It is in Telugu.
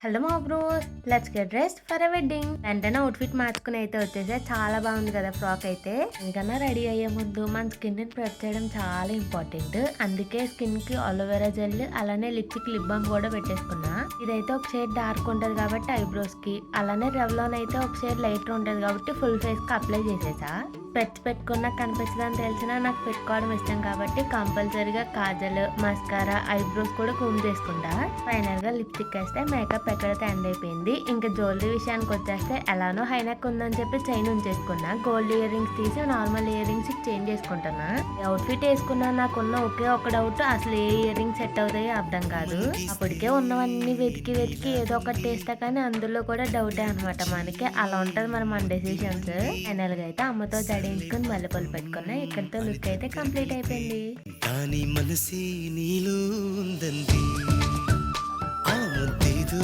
హలో మా bros, let's get dressed for a wedding. వెంటనే అవుట్ఫిట్ మార్చుకుని అయితే వచ్చేసా. చాలా బాగుంది కదా ఫ్రాక్ అయితే. ఇంకన్నా రెడీ అయ్యే ముందు మన స్కిన్ ని ప్రెప్ చేయడం చాలా ఇంపార్టెంట్. అందుకే స్కిన్ కి అలోవెరా జెల్, అలానే లిప్స్టిక్ లిప్ బామ్ కూడా పెట్టేసుకున్నా. ఇదైతే ఒక షేడ్ డార్క్ ఉంటది కాబట్టి ఐబ్రోస్ కి, అలానే రెవ్లాన్ అయితే ఒక షేడ్ లైట్ ఉంటది కాబట్టి ఫుల్ ఫేస్ కి అప్లై చేసేసా. స్పెట్స్ పెట్టుకున్నా కనిపించదని తెలిసినా నాకు పెట్టుకోవడం ఇష్టం కాబట్టి కంపల్సరీగా కాజల్, మస్కారా, ఐబ్రోస్ కూడా కూమ్ చేసుకుంటా. ఫైనల్ గా లిప్స్టిక్ వేస్తే మేకప్ ఎక్కడైతే ఎండ్ అయిపోయింది. ఇంకా జ్యువెలరీ విషయానికి వచ్చేస్తే ఎలానో హైనెక్ ఉందని చెప్పి చైన్ ఉంచేసుకున్నా. గోల్డ్ ఇయర్ రింగ్స్ తీసి నార్మల్ ఇయర్ రింగ్స్ చేంజ్ చేసుకుంటున్నా. అవుట్ఫిట్ వేసుకున్నా నాకున్న ఒకే ఒక డౌట్, అసలు ఏ ఇయర్ రింగ్స్ సెట్ అవుతాయో అర్థం కాదు. అప్పటికే ఉన్నవన్నీ వెతికి వెతికి ఏదో ఒకటి చేస్తా కానీ అందులో కూడా డౌటే అనమాట. మనకి అలా ఉంటది మన డెసిషన్స్. ఫైనల్ గా అయితే అమ్మతో జడించుకుని మల్లెపూలు పెట్టుకున్నా. ఇక్కడితో లుక్ అయితే కంప్లీట్ అయిపోయింది. దాని మనసే నీలో ఉందంది. ఆ ముద్దేదో